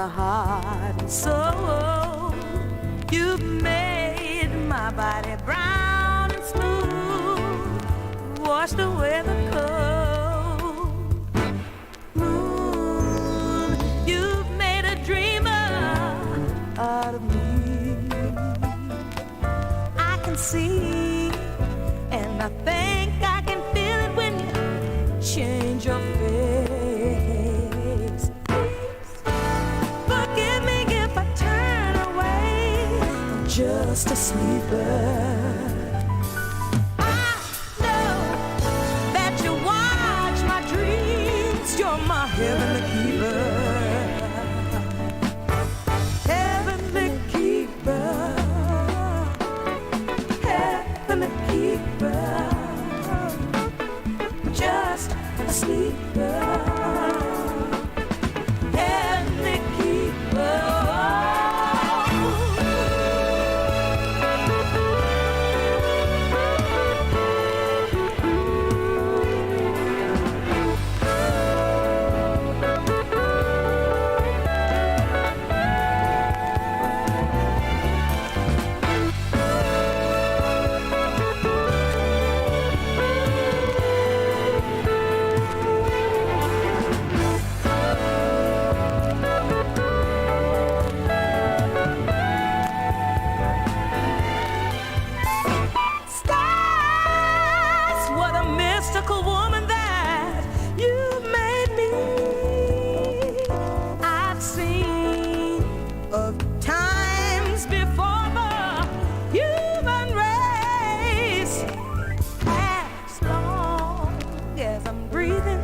my heart and soul. You've made my body brown and smooth, washed away the cold. Moon, you've made a dreamer out of me. I can see, and I think I can feel it when you change your face. Please forgive me if I turn away, I'm just a sleeper. I know that you watch my dreams, you're my heavenly keeper. Heavenly keeper. Heavenly keeper. Just a sleeper. Heavenly keeper. Woman that you made me. I've seen of times before the human race. As long as I'm breathing,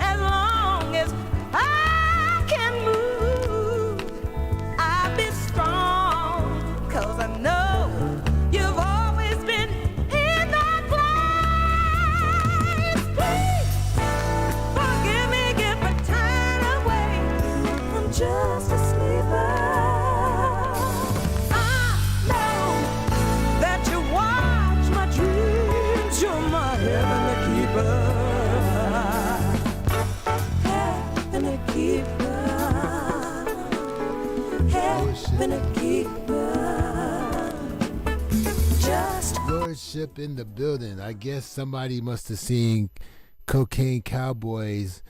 as long as I can move, I'll be strong, 'cause I know you've always been in that place. Forgive me if I turn away, I'm just a sleeper. I know that you watch my dreams, you're my heavenly keeper. Heavenly keeper. Heavenly keeper. Just Worship in the building. I guess somebody must have seen Cocaine Cowboys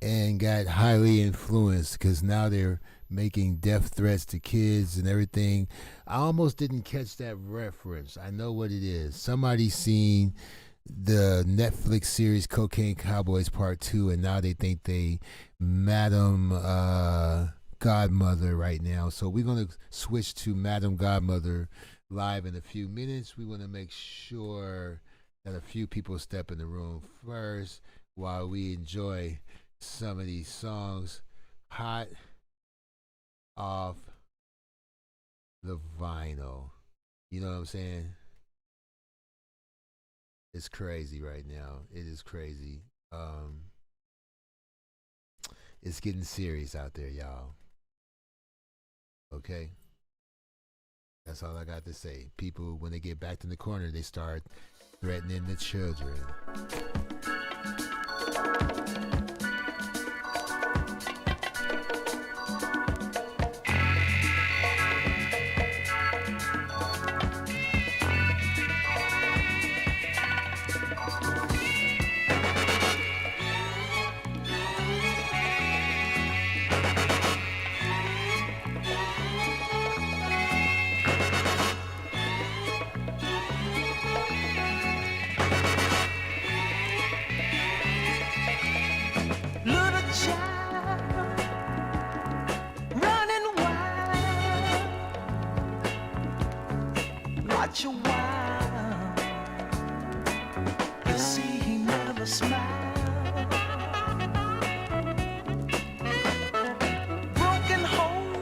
and got highly influenced, because now they're making death threats to kids and everything. I almost didn't catch that reference. I know what it is. Somebody seen the Netflix series Cocaine Cowboys Part 2, and now they think they Madam Godmother right now. So we're going to switch to Madam Godmother live in a few minutes. We want to make sure that a few people step in the room first while we enjoy some of these songs hot off the vinyl. You know what I'm saying? It's crazy right now. It is crazy. It's getting serious out there, y'all. Okay? That's all I got to say. People, when they get backed in the corner, they start threatening the children. Watch a while, you see he never smiled. Broken home,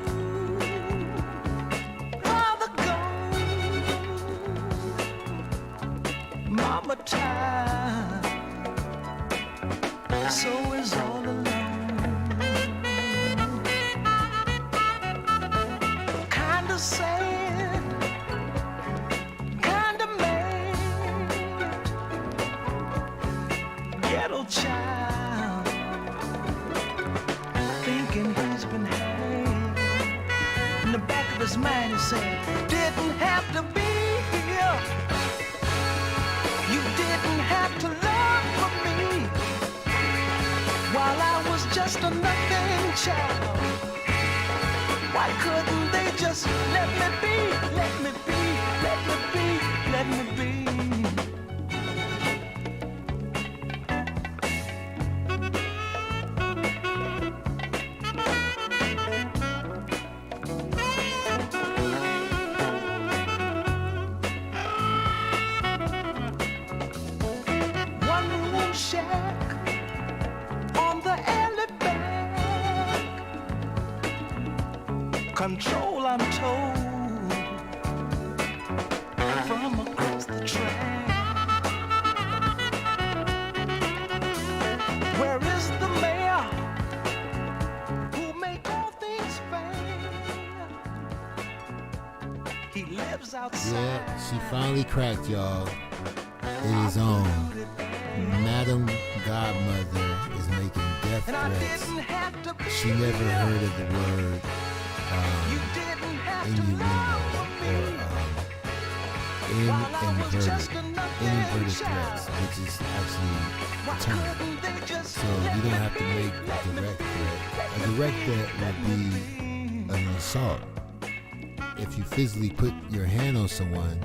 father gone, mama tired, so is all alone. Kinda sad, kinda mad, ghetto child, thinking he's been had. was mad, he said, didn't have to be here. You didn't have to love for me while I was just a nothing child. Why couldn't they just let me be, let me be, let me be, let me be? One room shack on the alley back. Control, I'm told, from across the track. Where is the mayor who make all things fair? He lives outside. Yeah, she finally cracked, y'all. It is on. Madam Godmother is making death And I threats. didn't have to be She never here. heard of the word You didn't have to innuendo love or me while I was just a inverted nothing threats, child. which is actually Why a term. couldn't they just So you let don't me have to be, make a let me direct be, threat. let A me direct be, threat let would me be be. an assault. If you physically put your hand on someone,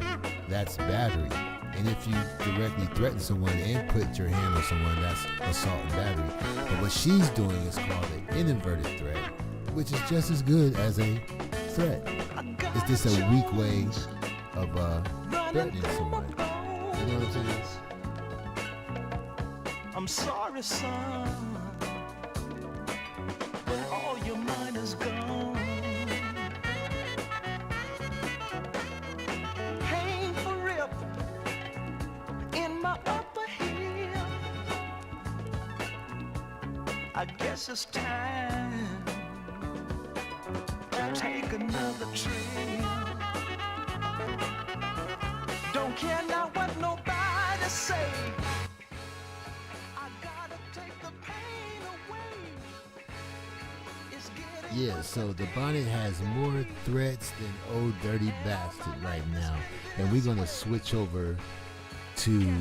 that's battery. And if you directly threaten someone and put your hand on someone, that's assault and battery. But what she's doing is called an inverted threat, which is just as good as a threat. It's just a weak way of threatening someone. You know what I'm saying? I'm sorry, son, but all your mind is gone. Painful rip in my upper hip. I guess it's time to take another trip. Don't care now what nobody say. I gotta take the pain away. It's getting Yeah, so the bonnet has more threats than old dirty bastard right now. And we're going to switch over to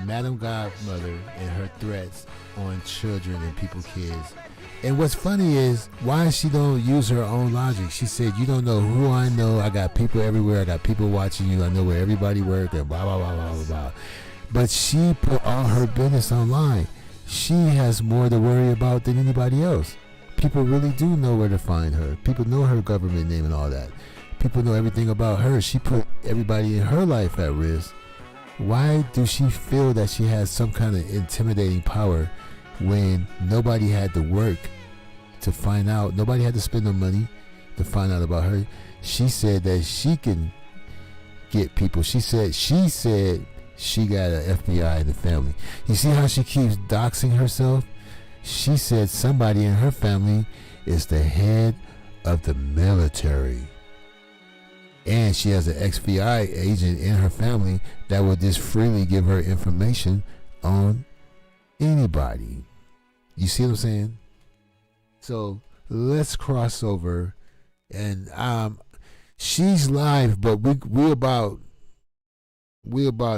Madam Godmother and her threats on children and people, kids. And what's funny is why she don't use her own logic. She said, you don't know who I know. I got people everywhere. I got people watching you. I know where everybody works and blah, blah, blah, blah, blah, blah. But she put all her business online. She has more to worry about than anybody else. People really do know where to find her. People know her government name and all that. People know everything about her. She put everybody in her life at risk. Why do she feel that she has some kind of intimidating power when nobody had to work to find out? Nobody had to spend no money to find out about her. She said that she can get people. She said she got an FBI in the family. You see how she keeps doxing herself? She said somebody in her family is the head of the military. And she has an FBI agent in her family that will just freely give her information on anybody. You see what I'm saying? So let's cross over, and she's live, but we about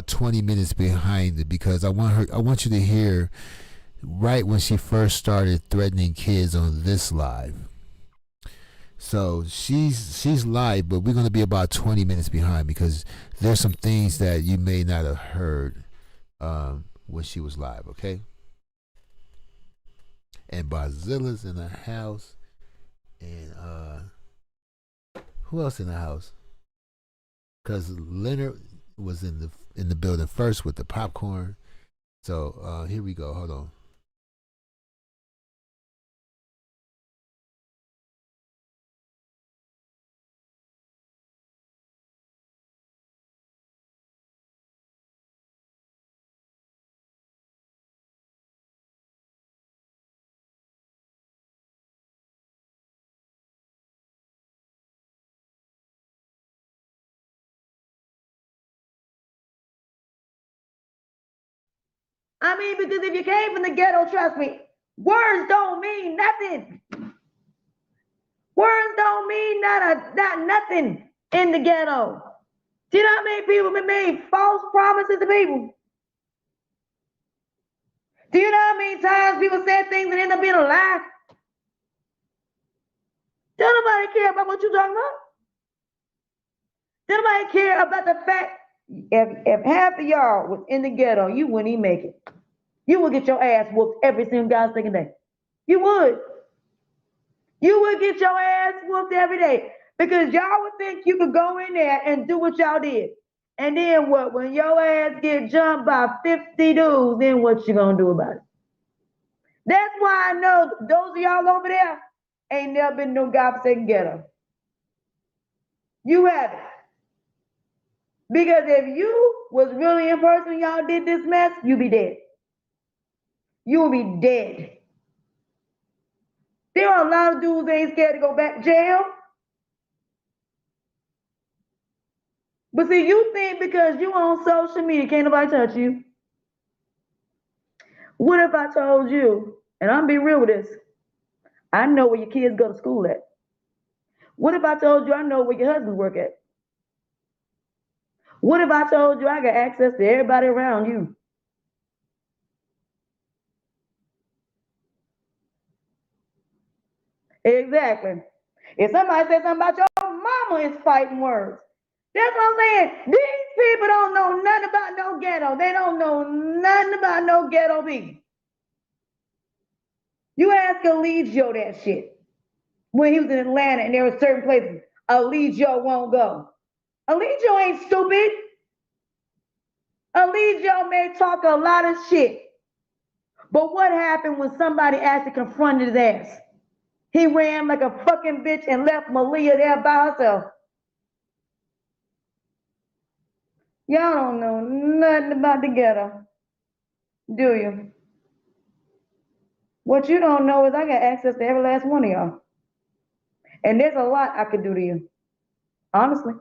20 minutes behind it because I want you to hear right when she first started threatening kids on this live. So she's live, but we're going to be about 20 minutes behind because there's some things that you may not have heard when she was live, okay? And Barzilla's in the house, and who else in the house? Because Leonard was in the building first with the popcorn. So here we go. Hold on. I mean, because if you came from the ghetto, trust me, words don't mean nothing. Words don't mean not nothing in the ghetto. Do you know how many people have made false promises to people? Do you know how many times people said things and end up being a lie? Don't nobody care about what you're talking about. Don't nobody care about the fact if half of y'all was in the ghetto, you wouldn't even make it. You would get your ass whooped every single goddamn day. You would. You would get your ass whooped every day because y'all would think you could go in there and do what y'all did. And then what? When your ass get jumped by 50 dudes, then what you gonna do about it? That's why I know those of y'all over there ain't never been no godforsaken ghetto. You haven't. Because if you was really in person, y'all did this mess, you'd be dead. You would be dead. There are a lot of dudes that ain't scared to go back to jail. But see, you think because you on social media, can't nobody touch you. What if I told you, and I'm be real with this, I know where your kids go to school at. What if I told you I know where your husbands work at? What if I told you I got access to everybody around you? Exactly. If somebody says something about your mama, it's fighting words. That's what I'm saying. These people don't know nothing about no ghetto. They don't know nothing about no ghetto people. You ask Eligio that shit. When he was in Atlanta and there were certain places, Eligio won't go. Eligio ain't stupid. Eligio may talk a lot of shit. But what happened when somebody actually confronted his ass? He ran like a fucking bitch and left Malia there by herself. Y'all don't know nothing about the ghetto, do you? What you don't know is I got access to every last one of y'all. And there's a lot I could do to you. Honestly.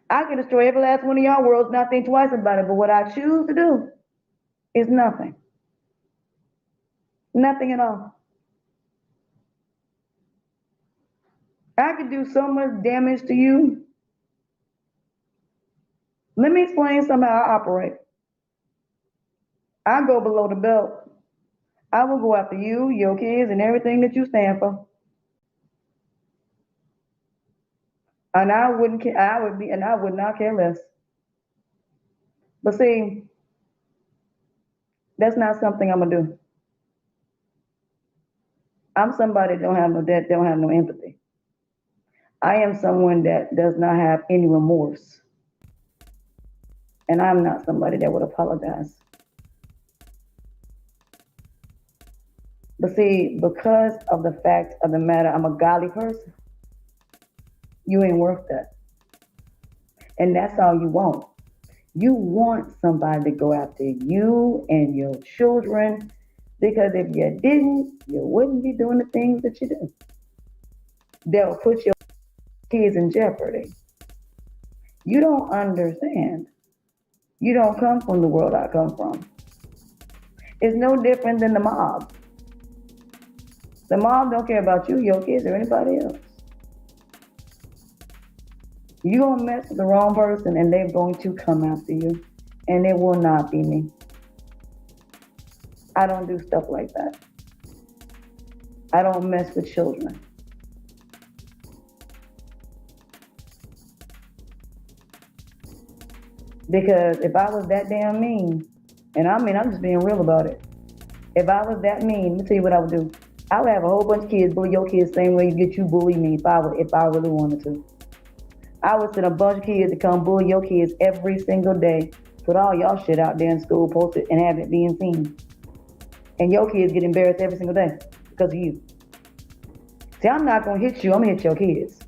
I can destroy every last one of y'all worlds, not think twice about it. But what I choose to do is nothing. Nothing at all. I could do so much damage to you. Let me explain somehow I operate. I go below the belt. I will go after you, your kids, and everything that you stand for. And I would not care less. But see, that's not something I'm gonna do. I'm somebody that don't have no debt, don't have no empathy. I am someone that does not have any remorse. And I'm not somebody that would apologize. But see, because of the fact of the matter, I'm a godly person. You ain't worth that. And that's all you want. You want somebody to go after you and your children, because if you didn't, you wouldn't be doing the things that you do. They'll put your kids in jeopardy. You don't understand. You don't come from the world I come from. It's no different than the mob. The mob don't care about you, your kids, or anybody else. You're going to mess with the wrong person and they're going to come after you. And it will not be me. I don't do stuff like that. I don't mess with children. Because if I was that damn mean, and I'm just being real about it. If I was that mean, let me tell you what I would do. I would have a whole bunch of kids bully your kids the same way you bully me if I really wanted to. I would send a bunch of kids to come bully your kids every single day. Put all y'all shit out there in school, post it, and have it being seen. And your kids get embarrassed every single day because of you. See, I'm not going to hit you. I'm going to hit your kids.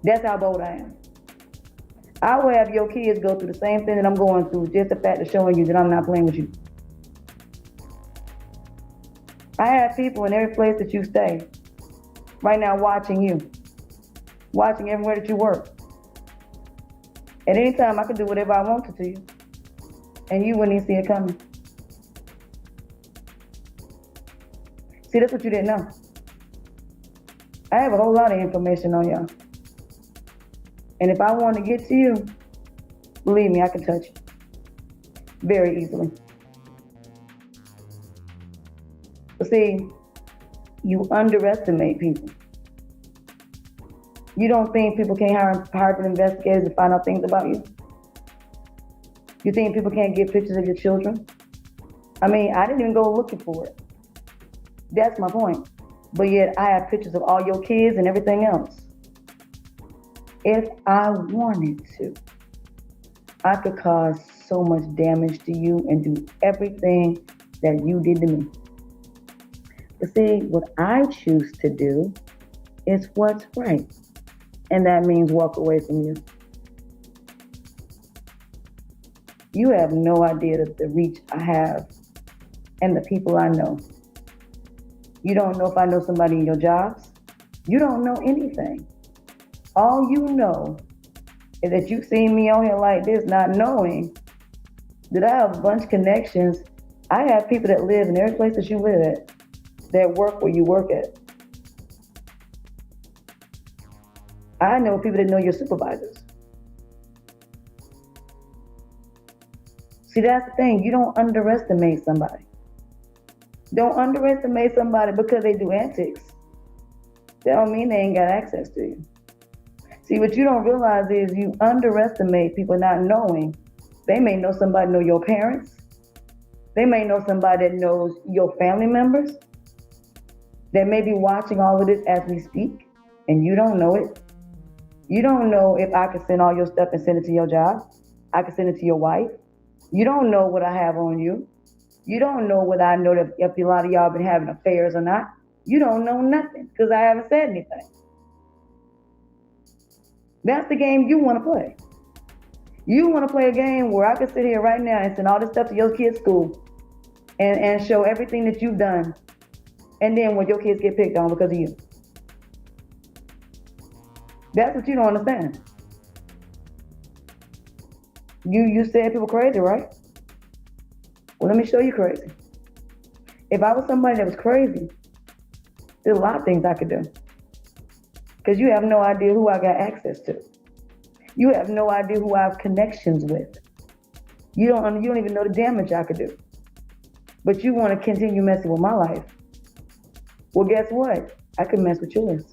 That's how bold I am. I will have your kids go through the same thing that I'm going through, just the fact of showing you that I'm not playing with you. I have people in every place that you stay right now watching you, watching everywhere that you work. At any time, I can do whatever I want to you, and you wouldn't even see it coming. See, that's what you didn't know. I have a whole lot of information on y'all. And if I want to get to you, believe me, I can touch you very easily. But see, you underestimate people. You don't think people can't hire private investigators to find out things about you? You think people can't get pictures of your children? I mean, I didn't even go looking for it. That's my point. But yet I have pictures of all your kids and everything else. If I wanted to, I could cause so much damage to you and do everything that you did to me. But see, what I choose to do is what's right. And that means walk away from you. You have no idea the reach I have and the people I know. You don't know if I know somebody in your jobs. You don't know anything. All you know is that you've seen me on here like this, not knowing that I have a bunch of connections. I have people that live in every place that you live at, that work where you work at. I know people that know your supervisors. See, that's the thing. You don't underestimate somebody. Don't underestimate somebody because they do antics. That don't mean they ain't got access to you. See, what you don't realize is you underestimate people not knowing. They may know somebody know your parents. They may know somebody that knows your family members. They may be watching all of this as we speak, and you don't know it. You don't know if I can send all your stuff and send it to your job. I can send it to your wife. You don't know what I have on you. You don't know whether I know that if a lot of y'all been having affairs or not. You don't know nothing because I haven't said anything. That's the game you want to play. You want to play a game where I can sit here right now and send all this stuff to your kids' school and show everything that you've done. And then when your kids get picked on because of you. That's what you don't understand. You said people crazy, right? Well, let me show you crazy. If I was somebody that was crazy, there's a lot of things I could do. Because you have no idea who I got access to. You have no idea who I have connections with. You don't even know the damage I could do. But you want to continue messing with my life. Well, guess what? I could mess with yours.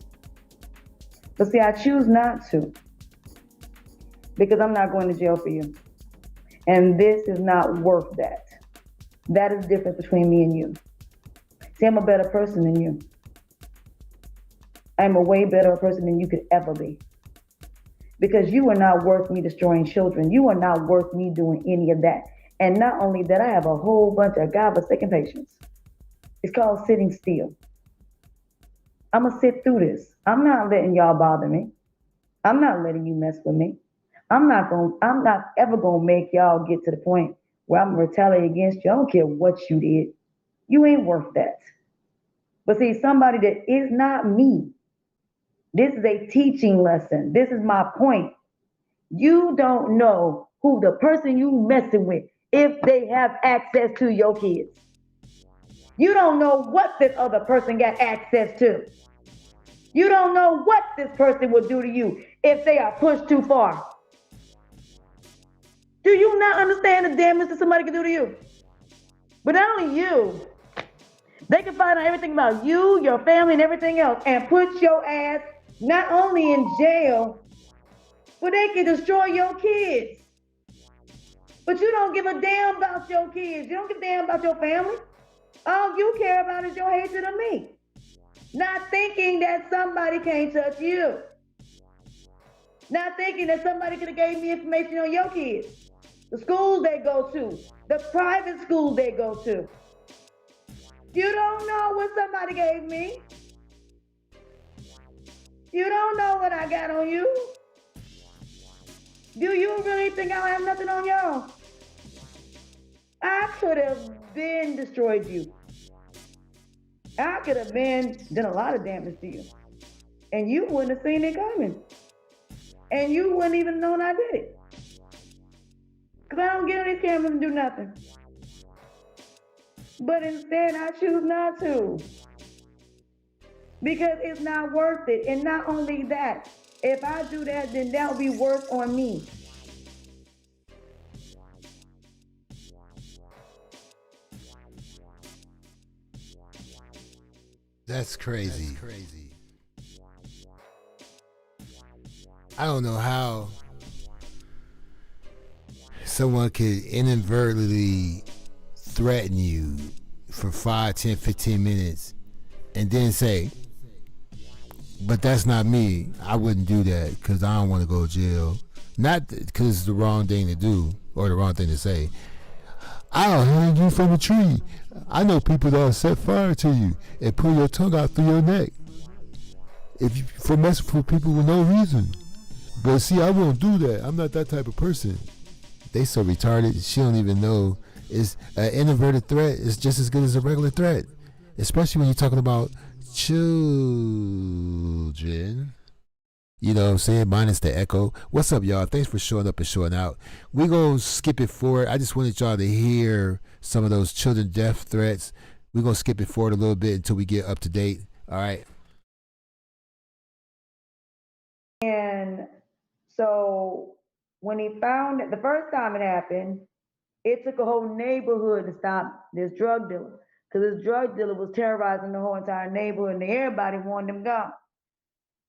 But see, I choose not to. Because I'm not going to jail for you. And this is not worth that. That is the difference between me and you. See, I'm a better person than you. I'm a way better person than you could ever be. Because you are not worth me destroying children. You are not worth me doing any of that. And not only that, I have a whole bunch of godforsaken patience. It's called sitting still. I'm going to sit through this. I'm not letting y'all bother me. I'm not letting you mess with me. I'm not ever going to make y'all get to the point where I'm going to retaliate against you. I don't care what you did. You ain't worth that. But see, somebody that is not me, this is a teaching lesson. This is my point. You don't know who the person you messing with, if they have access to your kids. You don't know what this other person got access to. You don't know what this person will do to you if they are pushed too far. Do you not understand the damage that somebody can do to you? But not only you, they can find out everything about you, your family, and everything else, and put your ass not only in jail, but they can destroy your kids. But you don't give a damn about your kids. You don't give a damn about your family. All you care about is your hatred of me. Not thinking that somebody can't touch you. Not thinking that somebody could have gave me information on your kids. The schools they go to. The private schools they go to. You don't know what somebody gave me. You don't know what I got on you. Do you really think I have nothing on y'all? I could have been destroyed you. I could have been done a lot of damage to you. And you wouldn't have seen it coming. And you wouldn't even known I did it. Because I don't get on these cameras and do nothing. But instead, I choose not to. because it's not worth it. And not only that, if I do that, then that will be worse on me. That's crazy. I don't know how someone could inadvertently threaten you for 5, 10, 15 minutes and then say, but that's not me. I wouldn't do that because I don't want to go to jail. Not because it's the wrong thing to do or the wrong thing to say. I'll hang you from a tree. I know people that'll set fire to you and pull your tongue out through your neck if you, for messing with people with no reason. But see, I won't do that. I'm not that type of person. They so retarded. She don't even know. It's an inadvertent threat. It's just as good as a regular threat, especially when you're talking about children. You know what I'm saying? Minus the echo. What's up, y'all? Thanks for showing up and showing out. We're going to skip it forward. I just wanted y'all to hear some of those children death threats. We're going to skip it forward a little bit until we get up to date. All right. And so when he found it, the first time it happened, it took a whole neighborhood to stop this drug dealer. Because this drug dealer was terrorizing the whole entire neighborhood and everybody wanted him gone.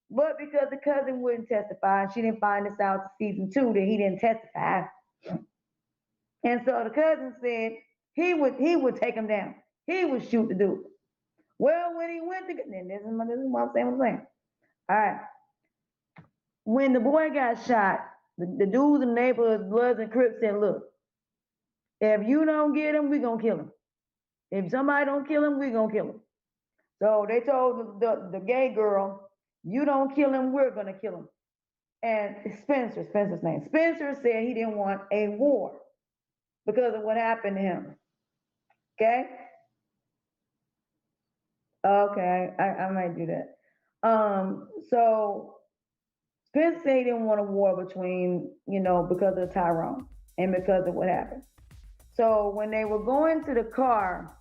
But because the cousin wouldn't testify, and she didn't find this out to season 2 that he didn't testify. And so the cousin said he would take him down. He would shoot the dude. Well, when he went to, and this is what I'm saying. All right. When the boy got shot, the dudes in the neighborhood, Bloods and Crips said, look, if you don't get him, we're going to kill him. If somebody don't kill him, we're going to kill him. So they told the gay girl, you don't kill him, we're going to kill him. And Spencer's name. Spencer said he didn't want a war because of what happened to him. Okay? Okay, I might do that. So Spencer said he didn't want a war between, because of Tyrone and because of what happened. So when they were going to the car,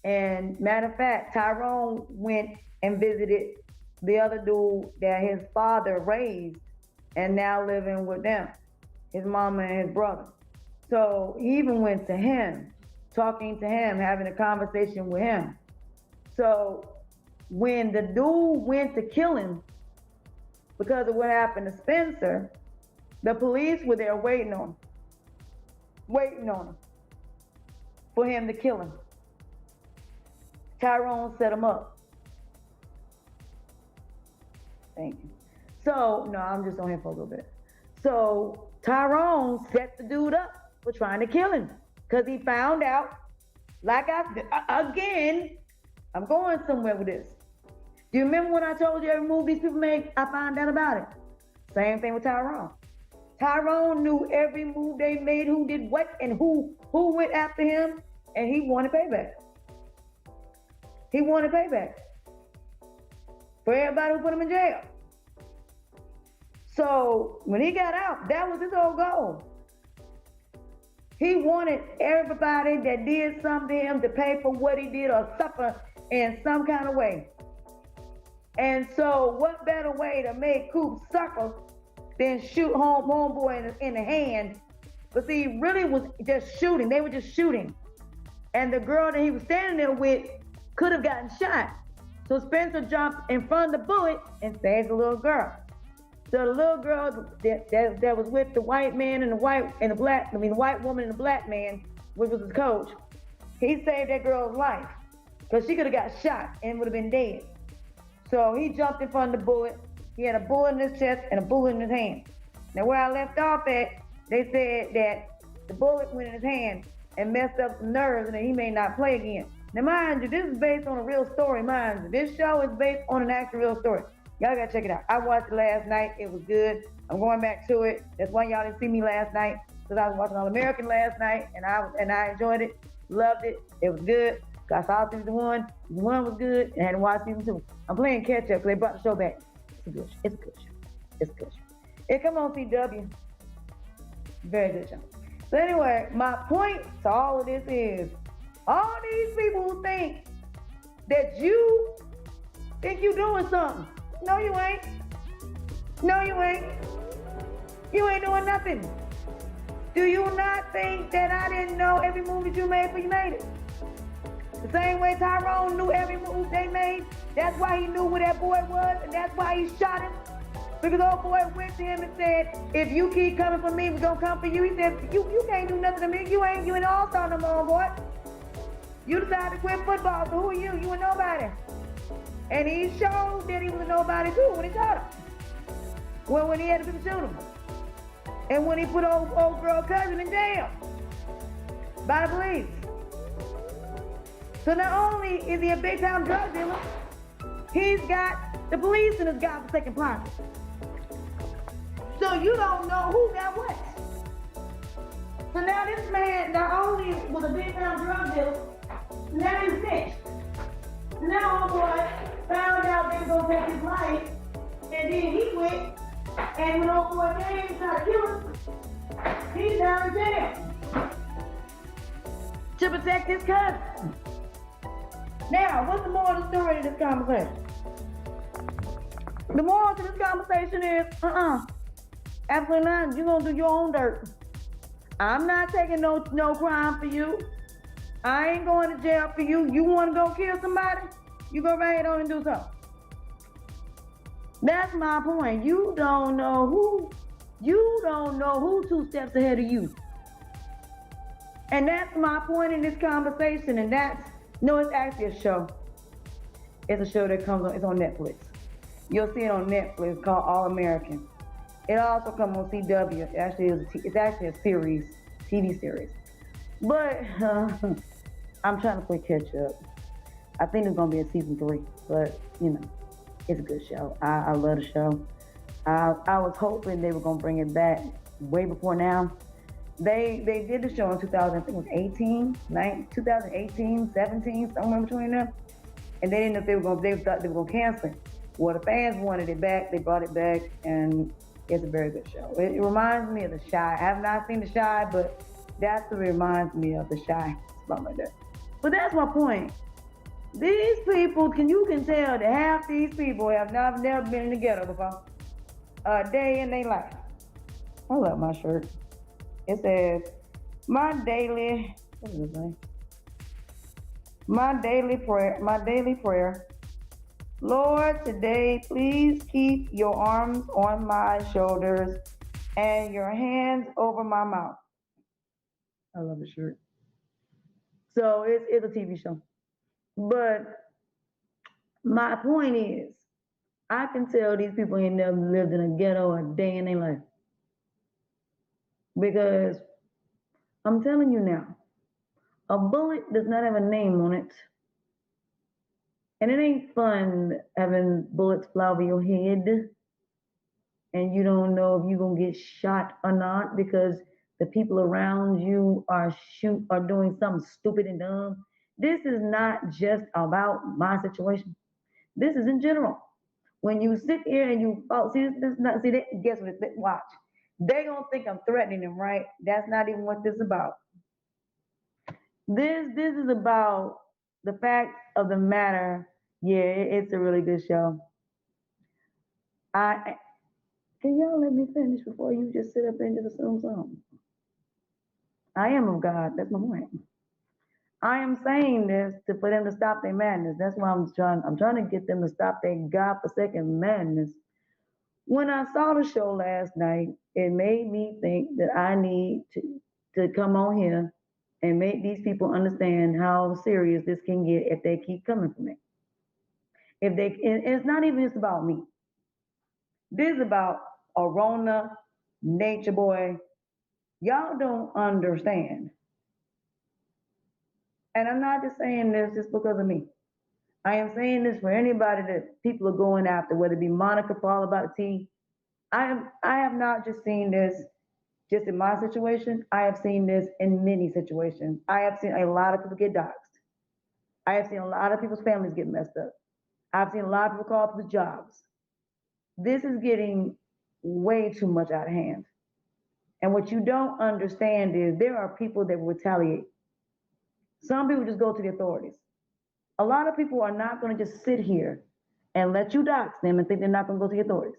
and matter of fact, Tyrone went and visited the other dude that his father raised and now living with them, his mama and his brother. So he even went to him, talking to him, having a conversation with him. So when the dude went to kill him, because of what happened to Spencer, the police were there waiting on him for him to kill him. Tyrone set him up. Thank you. So, no, I'm just on here for a little bit. So Tyrone set the dude up for trying to kill him because he found out, again, I'm going somewhere with this. Do you remember when I told you every move these people make, I found out about it? Same thing with Tyrone. Tyrone knew every move they made, who did what, and who went after him, and he wanted payback. He wanted payback for everybody who put him in jail. So when he got out, that was his whole goal. He wanted everybody that did something to him to pay for what he did or suffer in some kind of way. And so what better way to make Coop suffer than shoot homeboy in the hand? But see, really was just shooting. They were just shooting. And the girl that he was standing there with could have gotten shot. So Spencer jumped in front of the bullet and saved the little girl. So the little girl that was with the white man and the white woman and the black man, which was his coach, he saved that girl's life because she could have got shot and would have been dead. So he jumped in front of the bullet. He had a bullet in his chest and a bullet in his hand. Now where I left off at, they said that the bullet went in his hand and messed up some nerves and that he may not play again. Now mind you, this is based on a real story, mind you. This show is based on an actual real story. Y'all gotta check it out. I watched it last night. It was good. I'm going back to it. That's why y'all didn't see me last night, because I was watching All American last night and I enjoyed it, loved it. It was good. I saw season 1. Season 1 was good and I had to watch season 2. I'm playing catch up because they brought the show back. It's a good show. It's a good show. It's a good show. It come on CW. Very good show. So anyway, my point to all of this is, all these people who think that you Think you doing something. No, you ain't. No, you ain't. You ain't doing nothing. Do you not think that I didn't know every move that you made before you made it? The same way Tyrone knew every move they made. That's why he knew where that boy was, and that's why he shot him. Because old boy went to him and said, if you keep coming for me, we're gonna come for you. He said, you can't do nothing to me. You ain't all-star no more, boy. You decided to quit football, so who are you? You a nobody. And he showed that he was a nobody too when he shot him. Well, when he had to shoot him. And when he put old girl cousin in jail by the police. So not only is he a big time drug dealer, he's got the police in his godforsaken pocket. So you don't know who got what. So now this man not only was a big time drug dealer, now he's snitched. Now old boy found out they were gonna take his life, and then he went, and when old boy came to try to kill him, he's down in jail to protect his cousin. Now, what's the moral of the story of this conversation? The moral to this conversation is, absolutely not. You're gonna do your own dirt. I'm not taking no crime for you. I ain't going to jail for you. You want to go kill somebody? You go right on and do something. That's my point. You don't know who 2 steps ahead of you. And that's my point in this conversation. And it's actually a show. It's a show that it's on Netflix. You'll see it on Netflix called All American. It also comes on CW. It's actually a series, TV series. But I'm trying to play catch up. I think there's gonna be a season 3, but it's a good show. I love the show. I was hoping they were gonna bring it back way before now. They did the show in 2018, 17, somewhere between them. And they didn't know if they thought they were gonna cancel it. Well, the fans wanted it back. They brought it back, and it's a very good show. It reminds me of The Chi. I have not seen The Chi, but that's what it reminds me of, The Chi. Something like that. But that's my point. These people, you can tell that half these people have never been in the ghetto before. A day in their life. I love my shirt. It says, what is this name? My daily prayer. Lord, today, please keep your arms on my shoulders and your hands over my mouth. I love the shirt. So it's a TV show. But my point is, I can tell these people ain't never lived in a ghetto a day in their life. Because I'm telling you now, a bullet does not have a name on it. And it ain't fun having bullets fly over your head and you don't know if you're gonna get shot or not because the people around you are doing something stupid and dumb. This is not just about my situation. This is in general. When you sit here and guess what? Watch. They gonna think I'm threatening them, right? That's not even what this is about. This is about the fact of the matter. Yeah, it's a really good show. Can y'all let me finish before you just sit up and just assume something? I am of God. That's my point. I am saying this for them to stop their madness. That's why I'm trying to get them to stop their godforsaken madness. When I saw the show last night, it made me think that I need to come on here and make these people understand how serious this can get if they keep coming for me. It's not even just about me. This is about Arona, Nature Boy. Y'all don't understand. And I'm not just saying this just because of me. I am saying this for anybody that people are going after, whether it be Monica for All About Tea. I have not just seen this just in my situation. I have seen this in many situations. I have seen a lot of people get doxxed. I have seen a lot of people's families get messed up. I've seen a lot of people call for jobs. This is getting way too much out of hand. And what you don't understand is there are people that retaliate. Some people just go to the authorities. A lot of people are not going to just sit here and let you dox them and think they're not going to go to the authorities.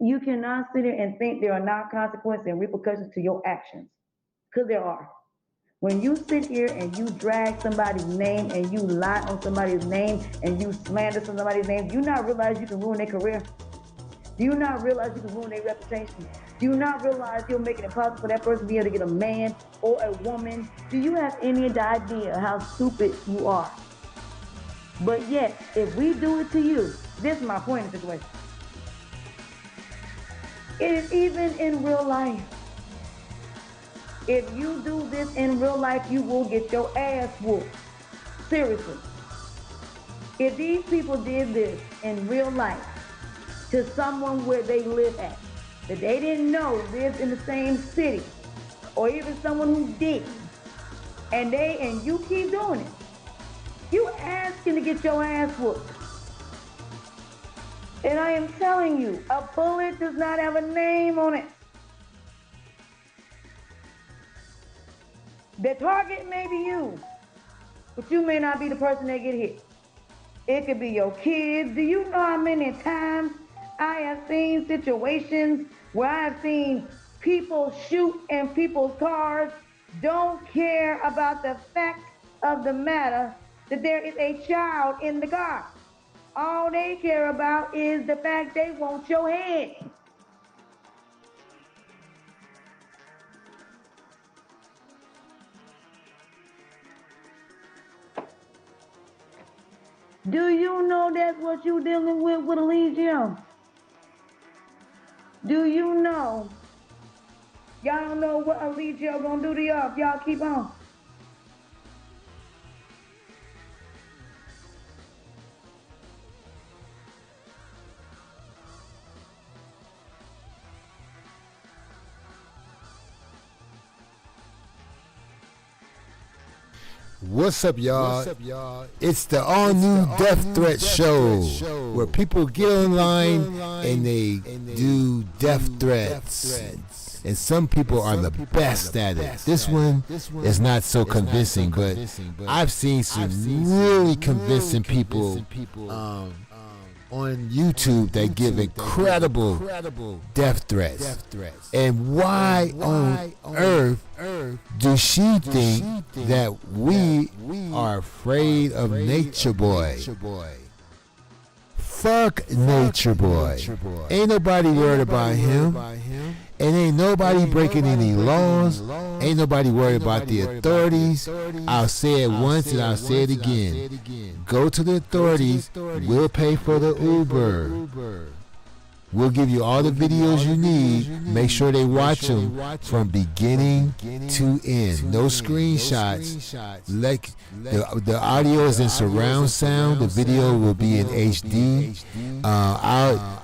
You cannot sit here and think there are not consequences and repercussions to your actions, because there are. When you sit here and you drag somebody's name and you lie on somebody's name and you slander somebody's name, do you not realize you can ruin their career? Do you not realize you can ruin their reputation? Do you not realize you're making it possible for that person to be able to get a man or a woman? Do you have any idea how stupid you are? But yet, if we do it to you, this is my point in the situation. It is even in real life. If you do this in real life, you will get your ass whooped. Seriously. If these people did this in real life to someone where they live at, that they didn't know lived in the same city, or even someone who didn't, and you keep doing it, you asking to get your ass whooped. And I am telling you, a bullet does not have a name on it. The target may be you, but you may not be the person that get hit. It could be your kids. Do you know how many times I have seen situations where I have seen people shoot in people's cars, don't care about the fact of the matter that there is a child in the car. All they care about is the fact they want your head. Do you know that's what you're dealing with Allegiance? Do you know? Y'all don't know what Allegiance gonna do to y'all if y'all keep on. What's up, y'all? It's the all-new Death Threat Show, where people get online and they do death threats. And some people are the best at it. This one is not so convincing, but I've seen some really convincing people on YouTube that give incredible death threats. And why on earth do she think that we are afraid of Nature Boy? Fuck Nature Boy. Ain't nobody worried about him. And ain't nobody breaking any laws. Ain't nobody worried about the authorities. I'll say it once and I'll say it again. Go to the authorities. We'll pay for the Uber. We'll give you all the videos you need. Make sure they watch them from beginning to end. No screenshots. Like the audio is in surround sound. The video will be in HD.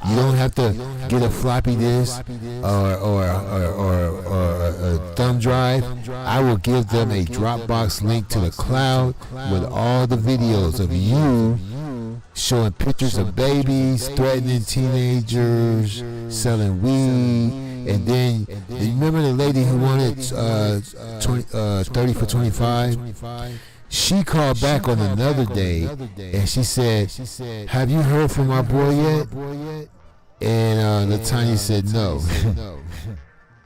You don't have to get a floppy disk or a thumb drive. I will give them a Dropbox link to the cloud with all the videos of you showing pictures of babies, threatening teenagers, selling weed, and then you remember the lady who wanted 30 for 25? She called back on another day and she said, "Have you heard from our boy yet?" And Latonya said no.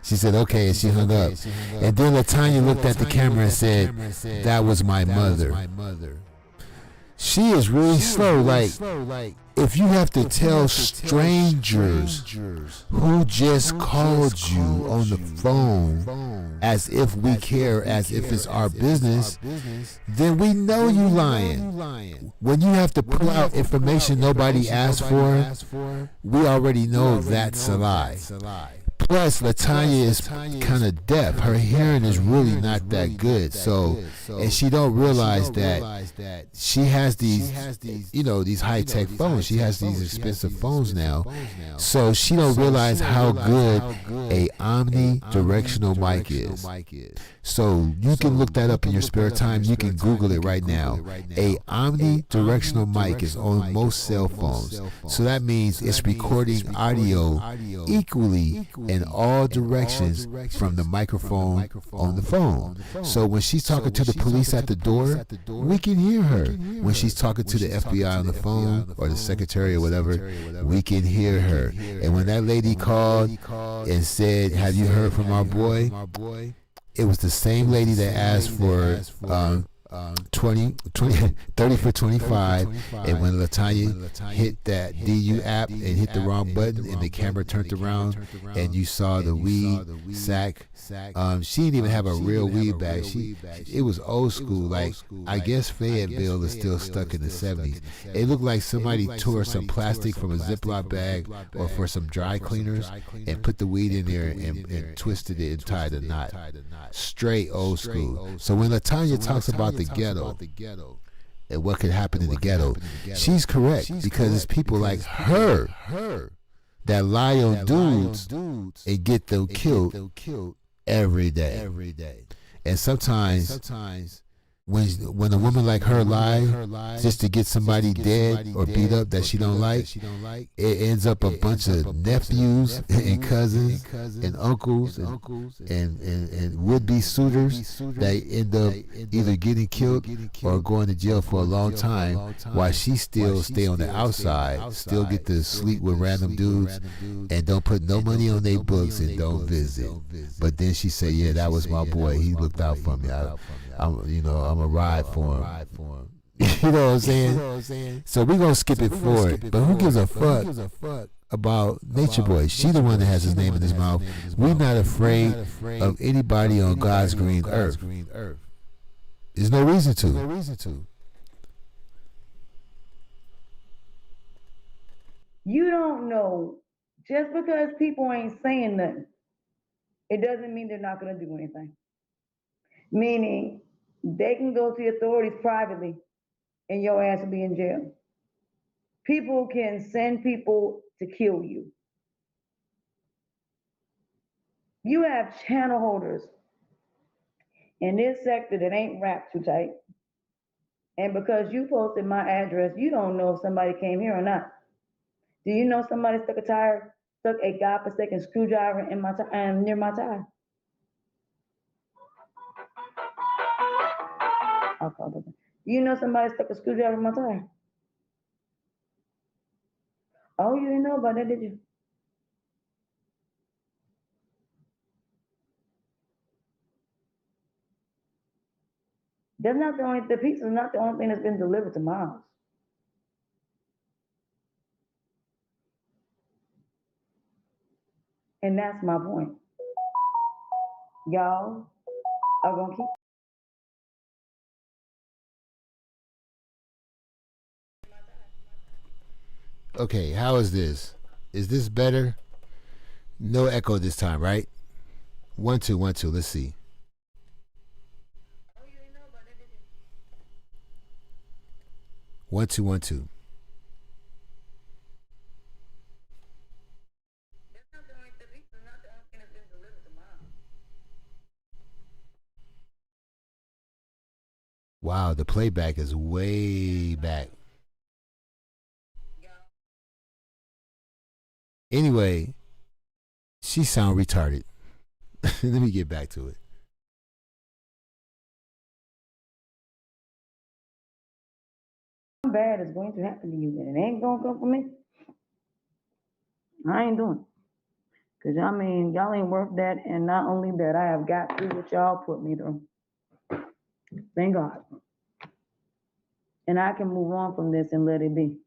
She said, "Okay," and she hung up. And then Latonya looked at the camera and said, "That was my mother." She is really slow. Like, if you have to tell strangers who just called you on the phone as if we care, as if it's our business, then we know you lying. When you have to pull out information nobody asked for, we already know that's a lie. Plus, Latonya is kind of deaf. Her hearing is really not that good. So, and she don't realize that she has these, these high-tech phones. She has these expensive phones now. So she don't realize how good a omnidirectional mic is. So you can look that up in your spare time. You can Google it right now. A omnidirectional mic is on most cell phones. So that means it's recording audio equally and in all directions from the microphone on the phone. So when she's talking to the police at the door, we can hear her. When she's talking to the FBI on the phone or the secretary or whatever, we can hear her. And when that lady called and said, "Have you heard from our boy?" It was the same lady that asked for 30 for 25, and when Latonya hit that DU app and hit the wrong button and the camera turned around and you saw the weed sack, she didn't even have a real weed bag. It was old school. Like, I guess Fayetteville is still stuck in the 70s. It looked like somebody tore some plastic from a Ziploc bag or for some dry cleaners and put the weed in there and twisted it and tied a knot. Straight old school. So when Latonya talks about the ghetto and what could happen in the ghetto, she's correct, because it's people like her that lie on dudes and get them killed every day. And sometimes when a woman like her lie just to get somebody dead or beat up that she don't like, it ends up a bunch of nephews and cousins and uncles and would-be suitors that end up either getting killed or going to jail for a long time, while she still stay on the outside, still get to sleep with random dudes and don't put no money on their books and don't visit. But then she say, "Yeah, that was my boy. He looked out for me. I'm a ride for him." You know what I'm saying? So we're going to skip it forward. But who gives a fuck about Nature Boy? She the one that has his name in his mouth. We're not afraid of anybody on God's green earth. There's no reason to. You don't know. Just because people ain't saying nothing, it doesn't mean they're not going to do anything. Meaning, they can go to the authorities privately and your ass will be in jail. People can send people to kill you. You have channel holders in this sector that ain't wrapped too tight. And because you posted my address, you don't know if somebody came here or not. Do you know somebody stuck a godforsaken screwdriver in my near my tire? You know somebody stuck a screwdriver in my tire? Oh, you didn't know about that, did you? The pizza is not the only thing that's been delivered to my house. And that's my point. Y'all are gonna keep. Okay, how is this? Is this better? No echo this time, right? 1 2 1 2. Let's see. 1 2 1 2. Wow, the playback is way back. Anyway, she sound retarded. Let me get back to it. Bad is going to happen to you, and it ain't gonna come from me. I ain't doing it. Cause y'all ain't worth that, and not only that, I have got through what y'all put me through. Thank God. And I can move on from this and let it be.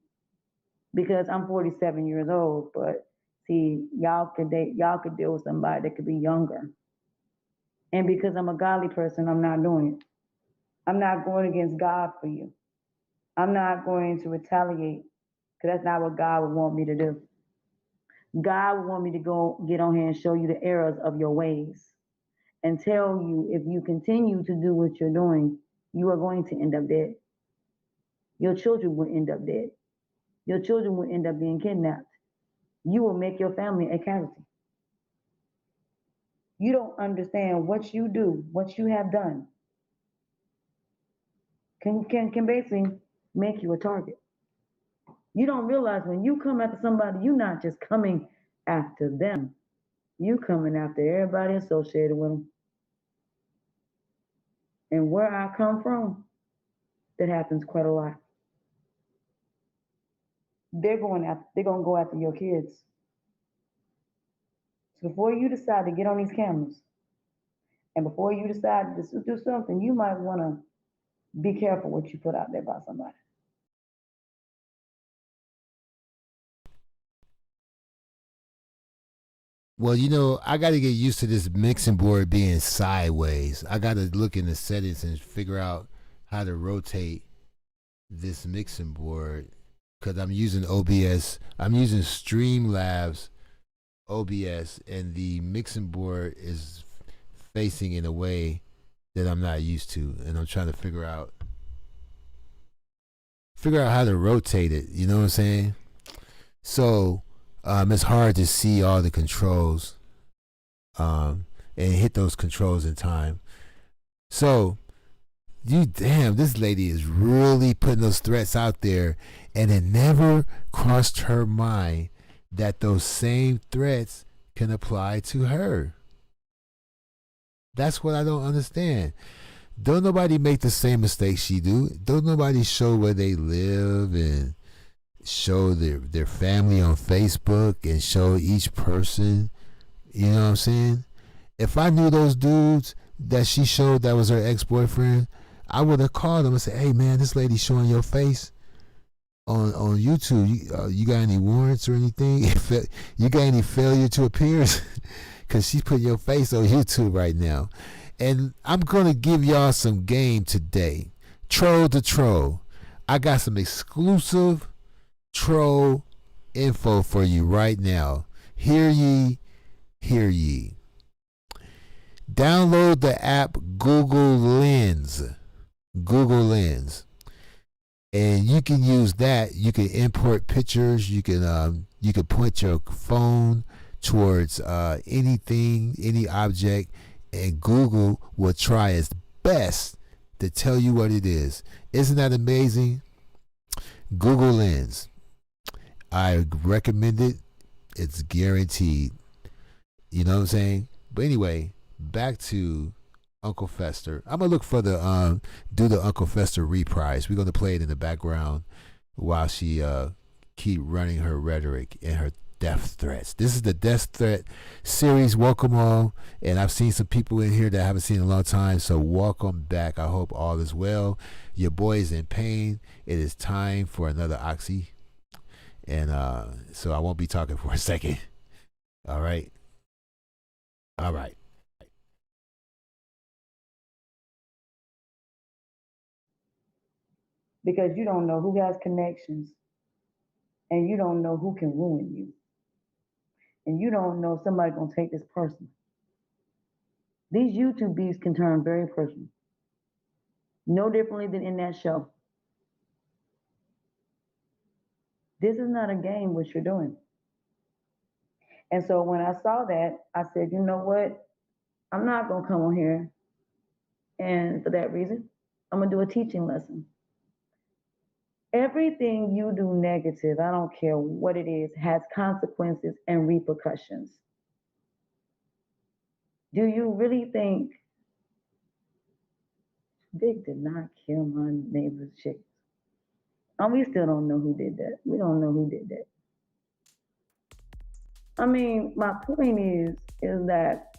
Because I'm 47 years old, but see, y'all could deal with somebody that could be younger. And because I'm a godly person, I'm not doing it. I'm not going against God for you. I'm not going to retaliate, because that's not what God would want me to do. God would want me to go get on here and show you the errors of your ways and tell you, if you continue to do what you're doing, you are going to end up dead. Your children will end up dead. Your children will end up being kidnapped. You will make your family a casualty. You don't understand what you do, what you have done, can basically make you a target. You don't realize when you come after somebody, you're not just coming after them. You coming after everybody associated with them. And where I come from, that happens quite a lot. They're gonna go after your kids. So before you decide to get on these cameras, and before you decide to do something, you might want to be careful what you put out there about somebody. Well, I got to get used to this mixing board being sideways. I got to look in the settings and figure out how to rotate this mixing board because I'm using OBS. I'm using Streamlabs OBS, and the mixing board is facing in a way that I'm not used to, and I'm trying to figure out how to rotate it. You know what I'm saying? So it's hard to see all the controls and hit those controls in time. So this lady is really putting those threats out there, and it never crossed her mind that those same threats can apply to her. That's what I don't understand. Don't nobody make the same mistakes she do. Don't nobody show where they live and show their family on Facebook and show each person. You know what I'm saying? If I knew those dudes that she showed that was her ex-boyfriend, I would have called them and said, "Hey man, this lady showing your face on YouTube. You got any warrants or anything? You got any failure to appearance? Because she's putting your face on YouTube right now." And I'm going to give y'all some game today. Troll to troll. I got some exclusive troll info for you right now. Hear ye, hear ye. Download the app Google Lens. Google Lens. And you can use that. You can import pictures. You can point your phone towards anything, any object, and Google will try its best to tell you what it is. Isn't that amazing? Google Lens. I recommend it. It's guaranteed. You know what I'm saying? But anyway, back to Uncle Fester. I'm gonna look for the do the Uncle Fester reprise. We're gonna play it in the background while she keep running her rhetoric and her death threats. This is the death threat series. Welcome all, and I've seen some people in here that I haven't seen in a long time, so welcome back. I hope all is well. Your boy is in pain. It is time for another oxy, and so I won't be talking for a second. All right. Because you don't know who has connections, and you don't know who can ruin you, and you don't know if somebody's gonna take this personal. These YouTube beefs can turn very personal, no differently than in that show. This is not a game what you're doing. And so when I saw that, I said, you know what? I'm not gonna come on here, and for that reason, I'm gonna do a teaching lesson. Everything you do negative, I don't care what it is, has consequences and repercussions. Do you really think Vic did not kill my neighbor's chickens? And we still don't know who did that. We don't know who did that. I mean, my point is that